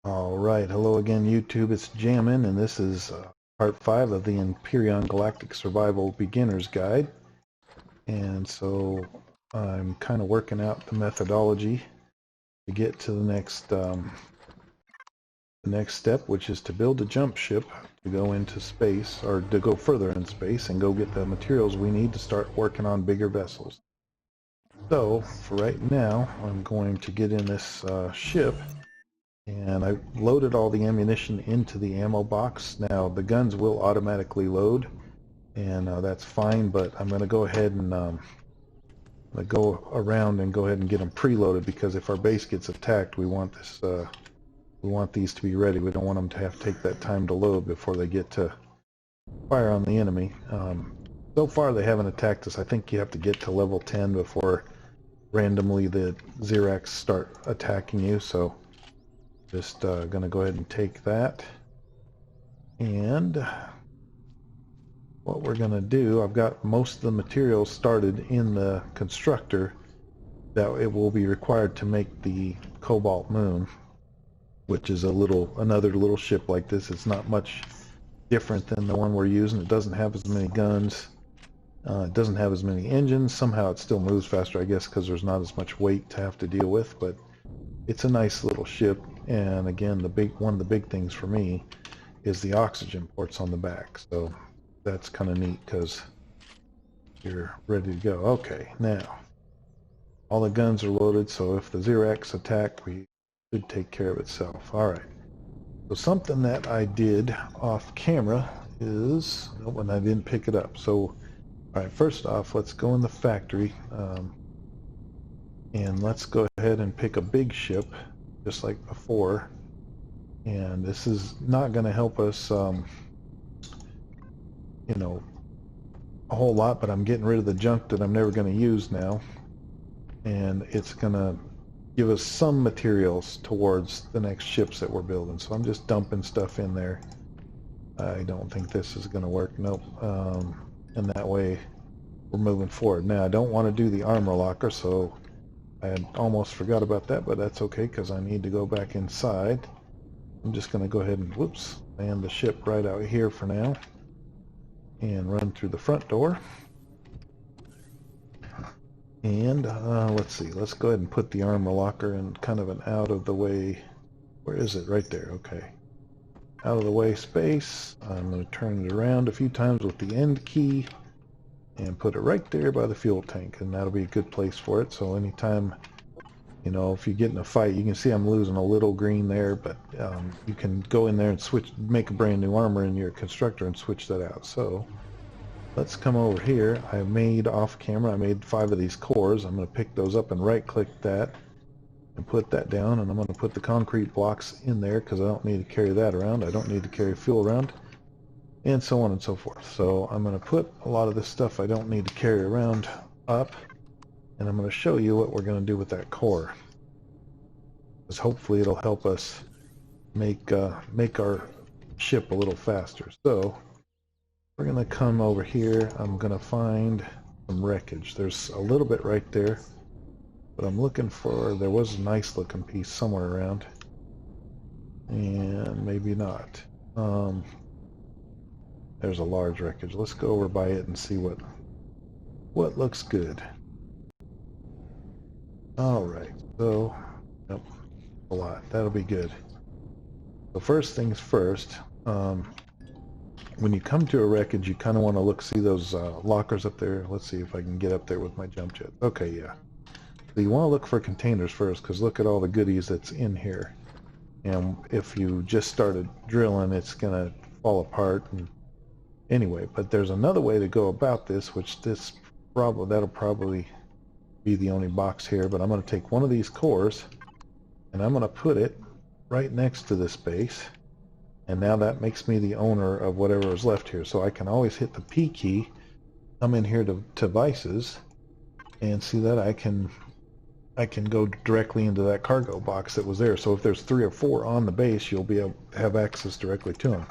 Alright, hello again YouTube, it's Jammin, and this is part 5 of the Empyrion Galactic Survival Beginner's Guide. And so I'm kind of working out the methodology to get to the next step, which is to build a jump ship to go into space, or to go further in space and go get the materials we need to start working on bigger vessels. So for right now, I'm going to get in this ship. And I loaded all the ammunition into the ammo box. Now the guns will automatically load, and that's fine, but I'm going to go ahead and go around and go ahead and get them preloaded, because if our base gets attacked, we want these to be ready. We don't want them to have to take that time to load before they get to fire on the enemy. So far they haven't attacked us. I think you have to get to level 10 before randomly the Xerax start attacking you, so just gonna go ahead and take that. And what we're gonna do, I've got most of the materials started in the constructor that it will be required to make the Cobalt Moon, which is another little ship like this. It's not much different than the one we're using. It doesn't have as many guns, it doesn't have as many engines. Somehow it still moves faster, I guess, because there's not as much weight to have to deal with, but it's a nice little ship. And again, one of the big things for me is the oxygen ports on the back. So that's kind of neat because you're ready to go. Okay, now all the guns are loaded, so if the Xerax attack, we should take care of itself. All right. So something that I did off camera is, when I didn't pick it up. So, all right, first off, let's go in the factory, and let's go ahead and pick a big ship, just like before. And this is not going to help us, you know, a whole lot, but I'm getting rid of the junk that I'm never going to use now. And it's going to give us some materials towards the next ships that we're building. So I'm just dumping stuff in there. I don't think this is going to work. Nope. And that way we're moving forward. Now I don't want to do the armor locker, so I had almost forgot about that, but that's okay because I need to go back inside. I'm just going to go ahead and, land the ship right out here for now and run through the front door. And let's see, let's go ahead and put the armor locker in kind of an out of the way. Where is it? Right there. Okay. Out of the way space. I'm going to turn it around a few times with the end key and put it right there by the fuel tank, and that'll be a good place for it. So anytime, you know, if you get in a fight, you can see I'm losing a little green there, but you can go in there and make a brand new armor in your constructor and switch that out. So let's come over here. I made off camera, I made 5 of these cores. I'm going to pick those up and right click that and put that down, and I'm going to put the concrete blocks in there because I don't need to carry that around. I don't need to carry fuel around, and so on and so forth. So I'm going to put a lot of this stuff I don't need to carry around up, and I'm going to show you what we're going to do with that core, because hopefully it'll help us make our ship a little faster. So we're going to come over here. I'm going to find some wreckage. There's a little bit right there, but I'm looking for, there was a nice looking piece somewhere around, and maybe not. There's a large wreckage. Let's go over by it and see what looks good. All right, so nope, a lot. That'll be good. So first things first, when you come to a wreckage, you kind of want to see those lockers up there. Let's see if I can get up there with my jump jet. Okay, yeah. So you want to look for containers first, because look at all the goodies that's in here. And if you just started drilling, it's going to fall apart. And anyway, but there's another way to go about this, which that'll probably be the only box here. But I'm going to take one of these cores, and I'm going to put it right next to this base. And now that makes me the owner of whatever is left here. So I can always hit the P key, come in here to devices, and see that I can go directly into that cargo box that was there. So if there's 3 or 4 on the base, you'll be able to have access directly to them.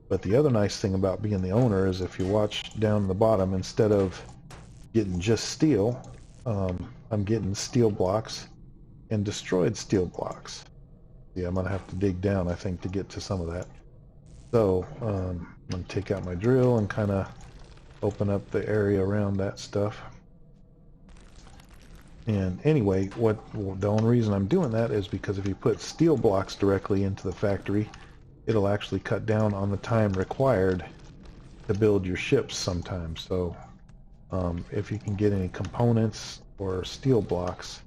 But the other nice thing about being the owner is, if you watch down the bottom, instead of getting just steel, I'm getting steel blocks and destroyed steel blocks. Yeah, I'm gonna have to dig down, I think, to get to some of that. So I'm gonna take out my drill and kind of open up the area around that stuff. And anyway, the only reason I'm doing that is because if you put steel blocks directly into the factory, it'll actually cut down on the time required to build your ships sometimes. So if you can get any components or steel blocks,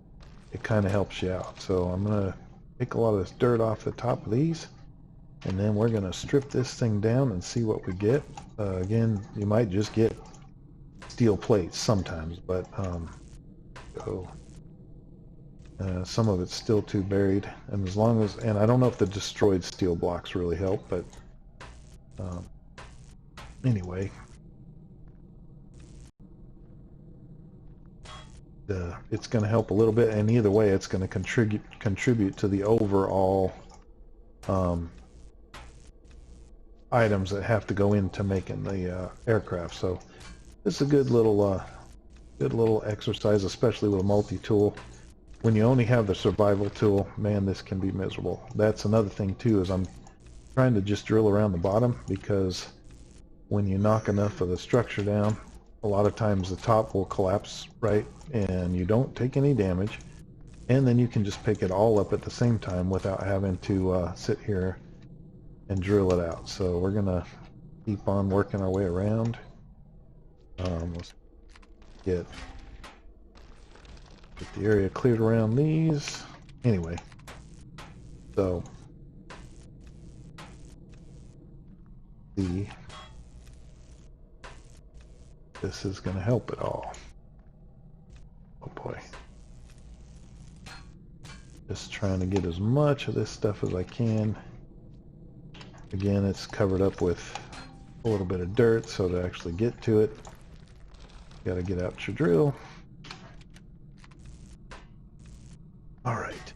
it kind of helps you out. So I'm gonna take a lot of this dirt off the top of these, and then we're gonna strip this thing down and see what we get. Again, you might just get steel plates sometimes, but some of it's still too buried, and as long as, and I don't know if the destroyed steel blocks really help, but anyway, it's going to help a little bit, and either way it's going to contribute to the overall items that have to go into making the aircraft. So this is a good little exercise, especially with a multi-tool. When you only have the survival tool, man, this can be miserable. That's another thing too, is I'm trying to just drill around the bottom, because when you knock enough of the structure down, a lot of times the top will collapse, right, and you don't take any damage, and then you can just pick it all up at the same time without having to sit here and drill it out. So we're gonna keep on working our way around. Let's get the area cleared around these. Anyway, so this is going to help it all. Oh boy. Just trying to get as much of this stuff as I can. Again, it's covered up with a little bit of dirt, so to actually get to it, you got to get out your drill. All right.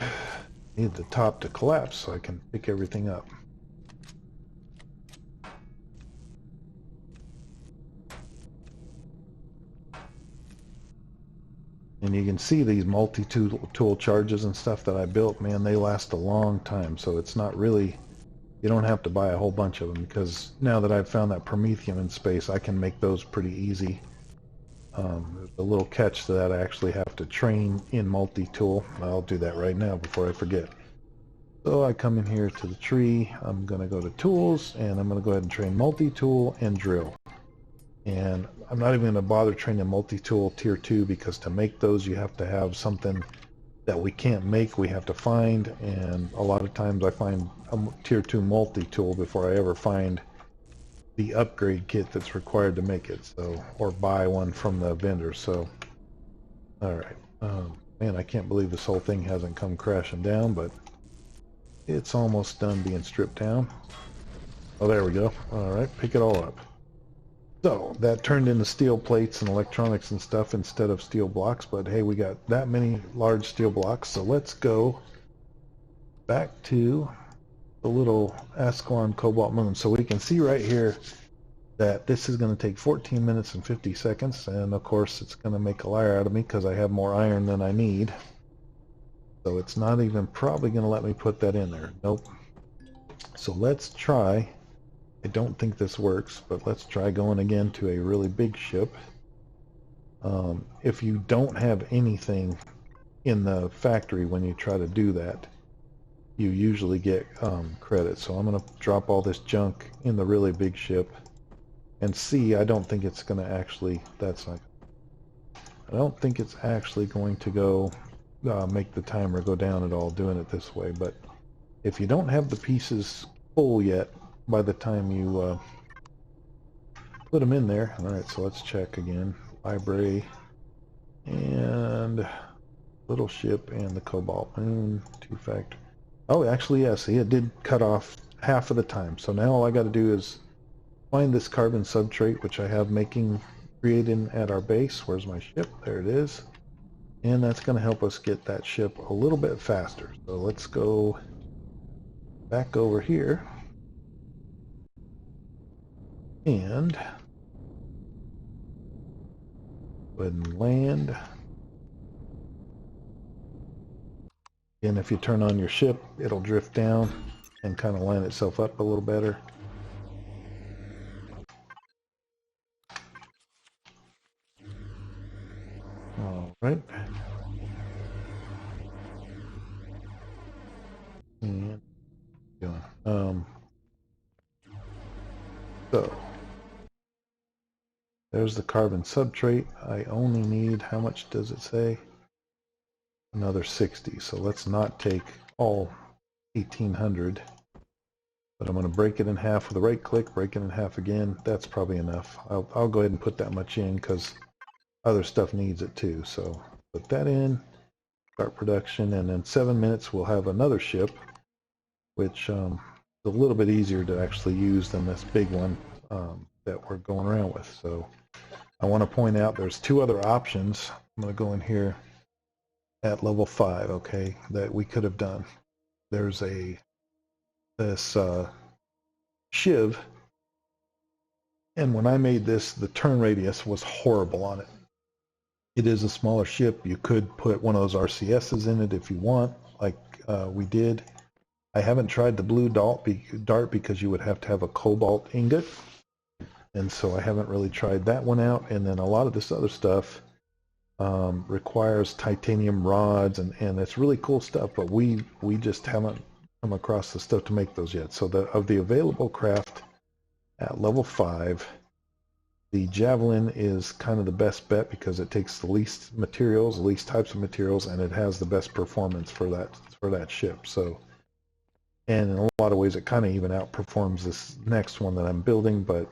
Need the top to collapse so I can pick everything up. And you can see these multi-tool charges and stuff that I built, man, they last a long time. So it's not really, you don't have to buy a whole bunch of them, because now that I've found that Promethium in space, I can make those pretty easy. There's a little catch to that. I actually have to train in multi-tool. I'll do that right now before I forget. So I come in here to the tree. I'm going to go to tools, and I'm going to go ahead and train multi-tool and drill. And I'm not even going to bother training multi-tool tier 2, because to make those you have to have something that we can't make, we have to find, and a lot of times I find a tier 2 multi-tool before I ever find the upgrade kit that's required to make it, so, or buy one from the vendor. So alright, man, I can't believe this whole thing hasn't come crashing down, but it's almost done being stripped down. Oh, there we go. Alright, pick it all up. So that turned into steel plates and electronics and stuff instead of steel blocks, but hey, we got that many large steel blocks, so let's go back to the little Ascalon Cobalt Moon. So we can see right here that this is going to take 14 minutes and 50 seconds, and of course it's going to make a liar out of me because I have more iron than I need. So it's not even probably going to let me put that in there. Nope. So let's try. I don't think this works, but let's try going again to a really big ship. If you don't have anything in the factory when you try to do that, you usually get credit. So I'm going to drop all this junk in the really big ship and see. I don't think it's going to actually, I don't think it's actually going to go make the timer go down at all doing it this way. But if you don't have the pieces full yet, by the time you put them in there. All right, so let's check again. Library and little ship and the Cobalt Moon, 2-factor. Oh, actually, yeah, see, it did cut off half of the time. So now all I got to do is find this carbon substrate, which I have creating at our base. Where's my ship? There it is. And that's going to help us get that ship a little bit faster. So let's go back over here. And go ahead and land. And if you turn on your ship, it'll drift down and kind of line itself up a little better. All right. And so there's the carbon substrate. I only need, how much does it say? Another 60. So let's not take all 1800. But I'm going to break it in half with a right click, break it in half again. That's probably enough. I'll go ahead and put that much in because other stuff needs it too. So put that in, start production, and in 7 minutes we'll have another ship, which is a little bit easier to actually use than this big one that we're going around with. So I want to point out there's two other options. I'm going to go in here at level 5, okay, that we could have done. There's this Shiv, and when I made this, the turn radius was horrible on it. It is a smaller ship. You could put one of those RCSs in it if you want, like we did. I haven't tried the blue dart because you would have to have a cobalt ingot, and so I haven't really tried that one out. And then a lot of this other stuff requires titanium rods, and it's really cool stuff, but we just haven't come across the stuff to make those yet. So of the available craft at level 5, the Javelin is kind of the best bet because it takes the least materials, the least types of materials, and it has the best performance for that ship. So, and in a lot of ways, it kind of even outperforms this next one that I'm building. But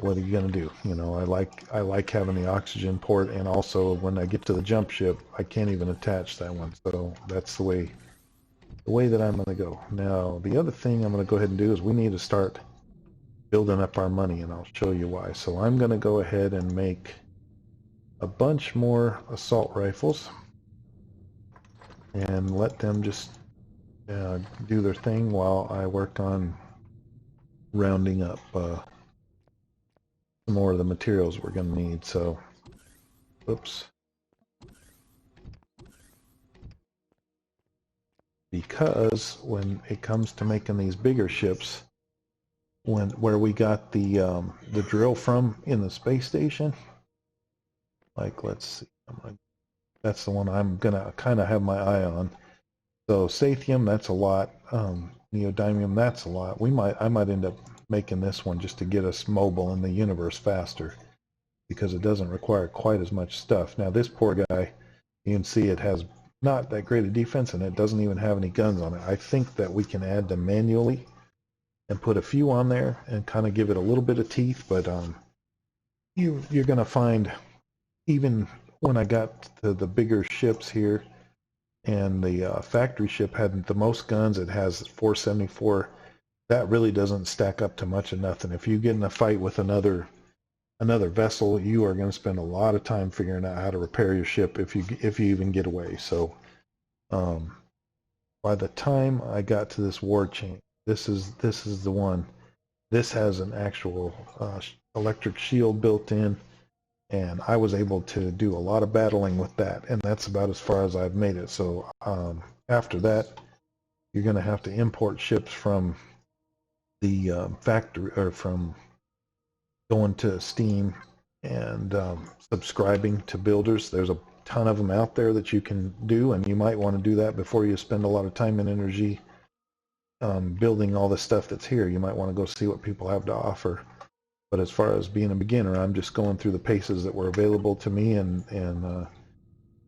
what are you gonna do? You know, I like having the oxygen port, and also when I get to the jump ship, I can't even attach that one. So that's the way that I'm gonna go. Now, the other thing I'm gonna go ahead and do is we need to start building up our money, and I'll show you why. So I'm gonna go ahead and make a bunch more assault rifles and let them just do their thing while I work on rounding up some more of the materials we're going to need. So, oops. Because when it comes to making these bigger ships, where we got the drill from in the space station, like let's see, that's the one I'm gonna kind of have my eye on. So Sathium, that's a lot. Neodymium, that's a lot. I might end up making this one just to get us mobile in the universe faster, because it doesn't require quite as much stuff. Now this poor guy, you can see it has not that great a defense, and it doesn't even have any guns on it. I think that we can add them manually and put a few on there and kind of give it a little bit of teeth, but you're going to find, even when I got to the bigger ships here, and the factory ship had the most guns, it has 474. That really doesn't stack up to much of nothing. If you get in a fight with another vessel, you are going to spend a lot of time figuring out how to repair your ship if you even get away. So by the time I got to this war chain, this is the one. This has an actual electric shield built in, and I was able to do a lot of battling with that, and that's about as far as I've made it. So after that, you're going to have to import ships from the factory, or from going to Steam and subscribing to builders. There's a ton of them out there that you can do, and you might want to do that before you spend a lot of time and energy building all the stuff that's here. You might want to go see what people have to offer. But as far as being a beginner, I'm just going through the paces that were available to me, and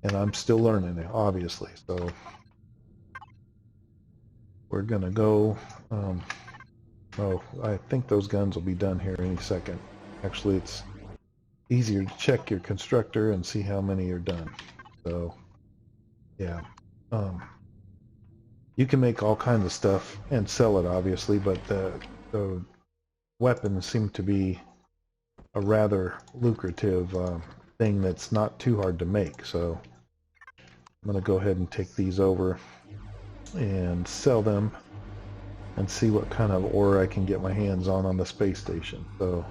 I'm still learning it, obviously. So we're gonna go. Oh, I think those guns will be done here any second. Actually, it's easier to check your constructor and see how many are done. So yeah, you can make all kinds of stuff and sell it, obviously, but the weapons seem to be a rather lucrative thing that's not too hard to make. So I'm going to go ahead and take these over and sell them and see what kind of ore I can get my hands on the space station. So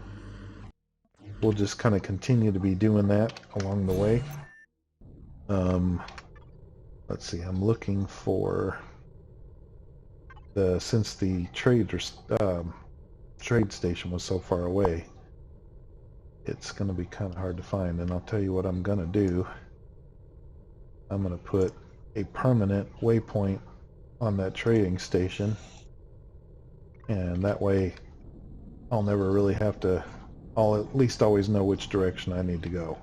we'll just kind of continue to be doing that along the way. let's see, I'm looking for since the trade station was so far away, it's going to be kind of hard to find. And I'll tell you what I'm going to do. I'm going to put a permanent waypoint on that trading station, and that way I'll never really have to, I'll at least always know which direction I need to go.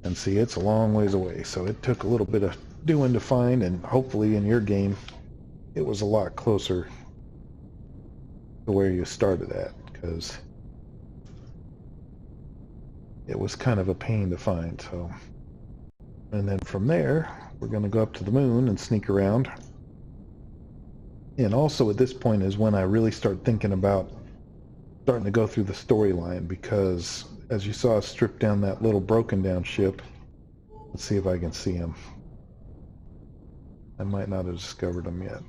And see, it's a long ways away, so it took a little bit of doing to find, and hopefully in your game it was a lot closer to where you started at, because it was kind of a pain to find. So, and then from there we're going to go up to the moon and sneak around. And also at this point is when I really start thinking about starting to go through the storyline, because as you saw, strip down that little broken down ship. Let's see if I can see him. I might not have discovered him yet.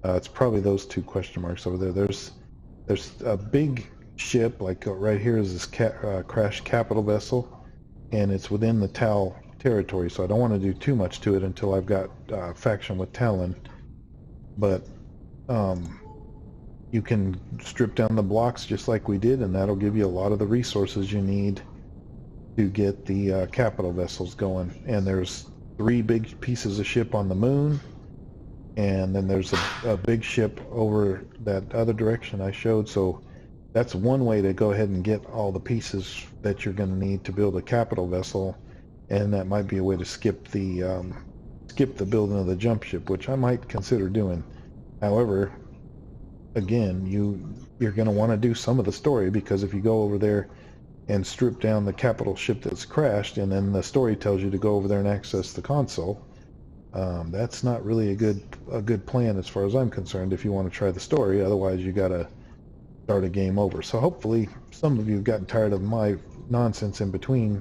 It's probably those two question marks over there. There's a big ship, like right here is this crashed capital vessel, and it's within the Tal territory, so I don't want to do too much to it until I've got faction with Talon. But you can strip down the blocks just like we did, and that'll give you a lot of the resources you need to get the capital vessels going. And there's 3 big pieces of ship on the moon, and then there's a big ship over that other direction I showed. So that's one way to go ahead and get all the pieces that you're going to need to build a capital vessel, and that might be a way to skip the building of the jump ship, which I might consider doing. However, again, you're going to want to do some of the story, because if you go over there and strip down the capital ship that's crashed, and then the story tells you to go over there and access the console, that's not really a good plan as far as I'm concerned if you want to try the story. Otherwise, you got to start a game over. So hopefully some of you have gotten tired of my nonsense in between,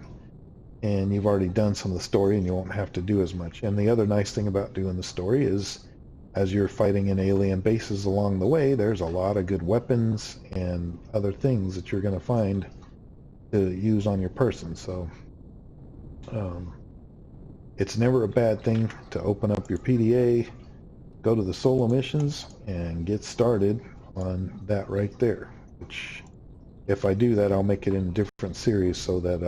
and you've already done some of the story, and you won't have to do as much. And the other nice thing about doing the story is, as you're fighting in alien bases along the way, there's a lot of good weapons and other things that you're going to find to use on your person. So it's never a bad thing to open up your PDA, go to the solo missions, and get started on that right there. Which, if I do that, I'll make it in a different series so that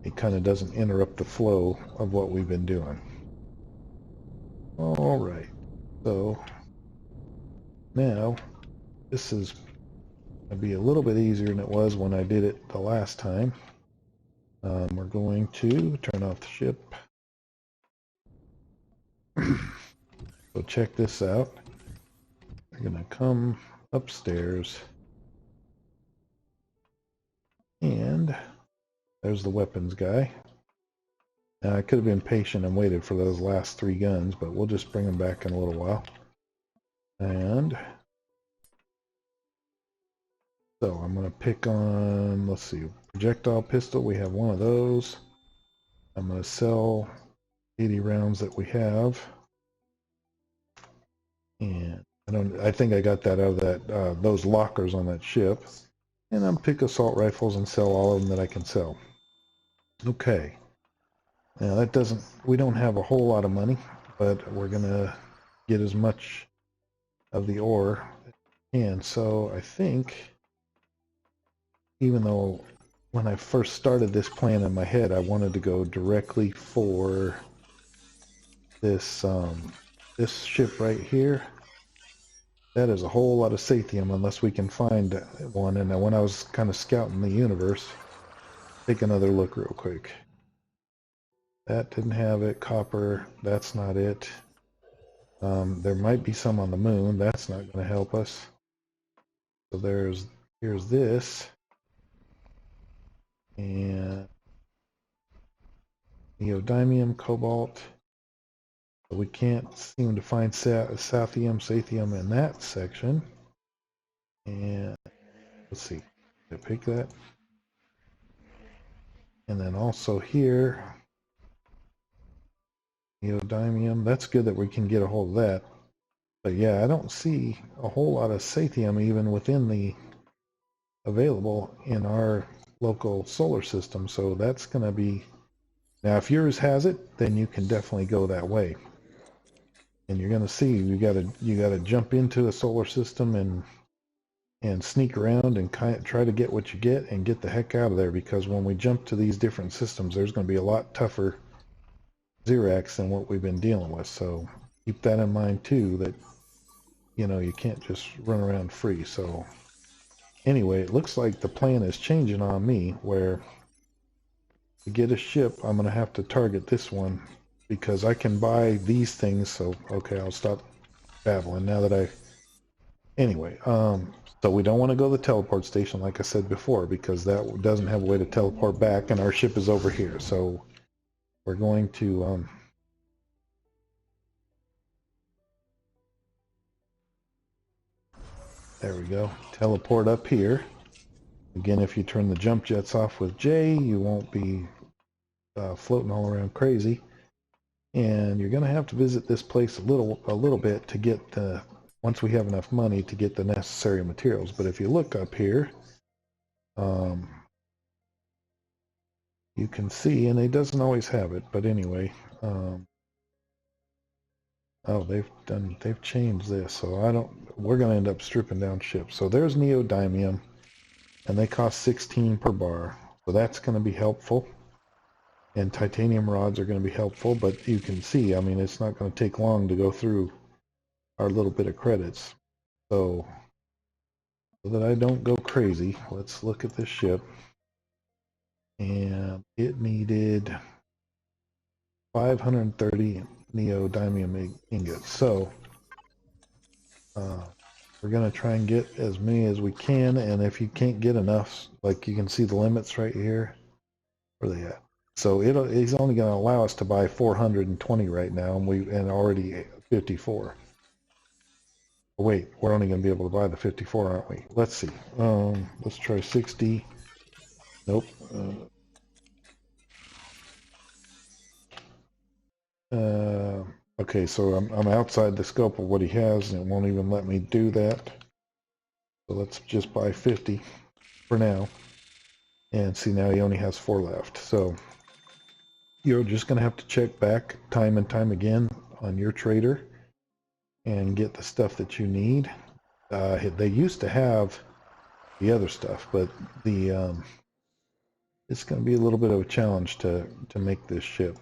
it kind of doesn't interrupt the flow of what we've been doing. All right, so now this is going to be a little bit easier than it was when I did it the last time. We're going to turn off the ship. So check this out. We're going to come upstairs, and there's the weapons guy. Now, I could have been patient and waited for those last 3 guns, but we'll just bring them back in a little while. And so I'm going to pick on, let's see, projectile pistol. We have one of those. I'm going to sell 80 rounds that we have. And I think I got that out of that those lockers on that ship. And I'm pick assault rifles and sell all of them that I can sell. Okay. Now that doesn't, we don't have a whole lot of money, but we're gonna get as much of the ore as we can. So I think, even though when I first started this plan in my head, I wanted to go directly for this this ship right here. That is a whole lot of Sathium unless we can find one. And when I was kind of scouting the universe, take another look real quick. That didn't have it. Copper, that's not it. There might be some on the moon. That's not going to help us. So here's this. And neodymium, cobalt. We can't seem to find Sathium in that section. And let's see, did I pick that? And then also here, neodymium. That's good that we can get a hold of that. But yeah, I don't see a whole lot of Sathium even within the available in our local solar system. So that's going to be Now, if yours has it, then you can definitely go that way. And you're going to see you gotta jump into a solar system and sneak around and try to get what you get and get the heck out of there, because when we jump to these different systems, there's going to be a lot tougher Xerax than what we've been dealing with. So keep that in mind too, that you can't just run around free. So anyway, it looks like the plan is changing on me, where to get a ship, I'm going to have to target this one because I can buy these things. So, okay, I'll stop babbling now that anyway, so we don't want to go to the teleport station, like I said before, because that doesn't have a way to teleport back, and our ship is over here. So we're going to, there we go, teleport up here. Again, if you turn the jump jets off with J, you won't be floating all around crazy. And you're going to have to visit this place a little bit to get the, once we have enough money to get the necessary materials. But if you look up here, you can see, and it doesn't always have it, but anyway, oh, they've changed this, so we're going to end up stripping down ships. So there's neodymium, and they cost 16 per bar, so that's going to be helpful. And titanium rods are going to be helpful, but you can see, I mean, it's not going to take long to go through our little bit of credits. So that I don't go crazy, let's look at this ship. And it needed 530 neodymium ingots. So we're going to try and get as many as we can, and if you can't get enough, like you can see the limits right here, where are they at? So he's only going to allow us to buy 420 right now, and already 54. Oh, wait, we're only going to be able to buy the 54, aren't we? Let's see. Let's try 60. Nope. Okay, so I'm outside the scope of what he has, and it won't even let me do that. So let's just buy 50 for now. And see, now he only has 4 left. So you're just going to have to check back time and time again on your trader and get the stuff that you need. They used to have the other stuff, but it's going to be a little bit of a challenge to make this ship.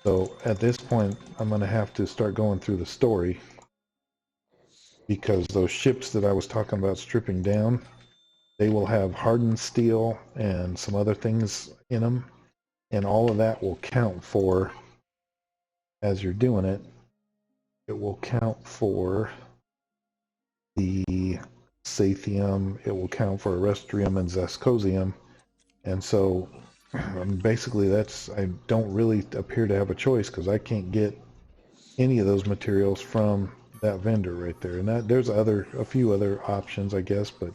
So at this point, I'm going to have to start going through the story, because those ships that I was talking about stripping down, they will have hardened steel and some other things in them, and all of that will count for, as you're doing it, it will count for the Sathium, it will count for Erestrium and Zescosium, and so basically I don't really appear to have a choice, because I can't get any of those materials from that vendor right there. And there's a few other options, I guess, but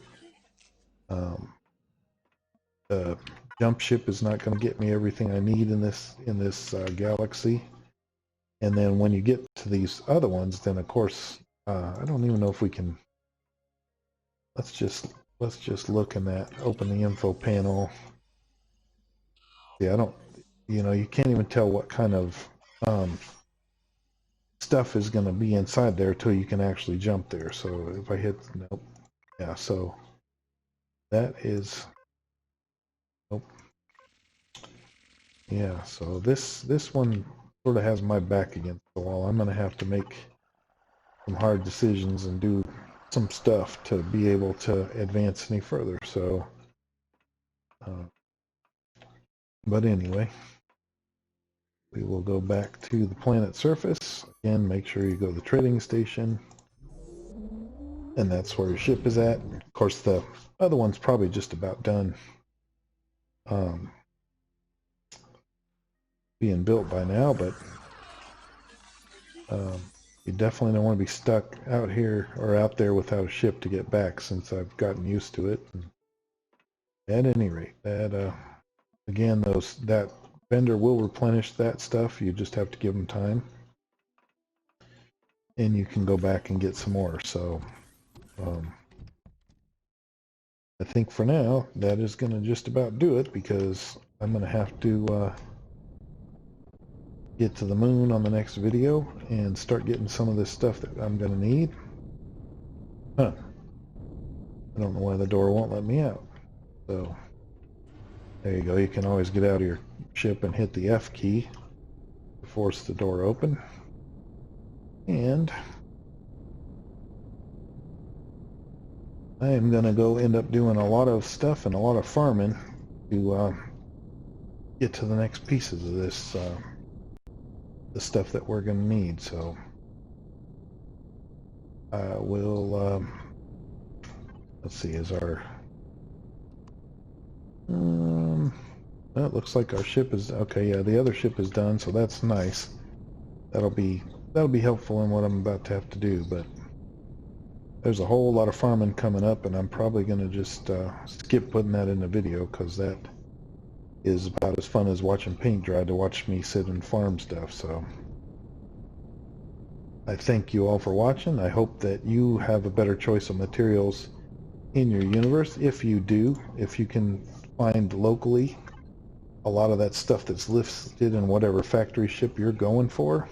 the jump ship is not going to get me everything I need in this galaxy. And then when you get to these other ones, then of course I don't even know if we can. Let's just look in that. Open the info panel. Yeah, I don't. You can't even tell what kind of stuff is going to be inside there till you can actually jump there. So if I hit nope, yeah. So that is nope. Yeah. So this one sort of has my back against the wall. I'm going to have to make some hard decisions and do some stuff to be able to advance any further. So, but anyway, we will go back to the planet surface. Again, make sure you go to the trading station. And that's where your ship is at. Of course, the other one's probably just about done being built by now, but you definitely don't want to be stuck out here or out there without a ship to get back, since I've gotten used to it. And at any rate, that again, that vendor will replenish that stuff. You just have to give them time, and you can go back and get some more. So I think for now, that is going to just about do it, because I'm going to have to get to the moon on the next video and start getting some of this stuff that I'm going to need. Huh. I don't know why the door won't let me out. So, there you go. You can always get out of your ship and hit the F key to force the door open. And I am going to go end up doing a lot of stuff and a lot of farming to get to the next pieces of this, the stuff that we're going to need. So I will, let's see, is our, well, it looks like our ship is, okay, yeah, the other ship is done, so that's nice. That'll be helpful in what I'm about to have to do, but there's a whole lot of farming coming up, and I'm probably going to just skip putting that in the video, because that is about as fun as watching paint dry to watch me sit and farm stuff. So I thank you all for watching. I hope that you have a better choice of materials in your universe. If you do, if you can find locally a lot of that stuff that's listed in whatever factory ship you're going for.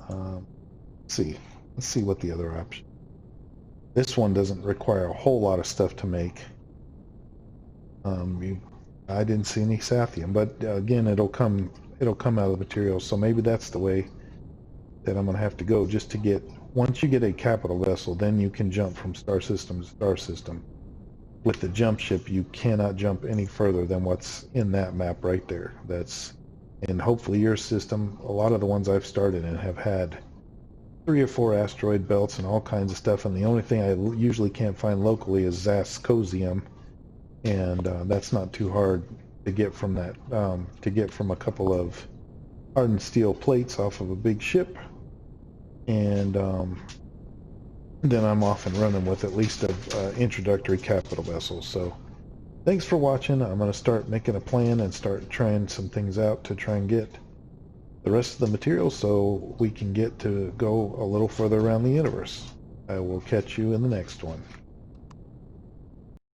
Let's see what the other option. This one doesn't require a whole lot of stuff to make. I didn't see any Sathium, but again, it'll come out of the materials. So maybe that's the way that I'm going to have to go, just to get, once you get a capital vessel, then you can jump from star system to star system. With the jump ship, you cannot jump any further than what's in that map right there. And hopefully your system, a lot of the ones I've started in have had 3 or 4 asteroid belts and all kinds of stuff, and the only thing I usually can't find locally is Zascosium, and that's not too hard to get from that, to get from a couple of hardened steel plates off of a big ship, and then I'm off and running with at least an introductory capital vessel. So thanks for watching. I'm going to start making a plan and start trying some things out to try and get the rest of the materials so we can get to go a little further around the universe. I will catch you in the next one.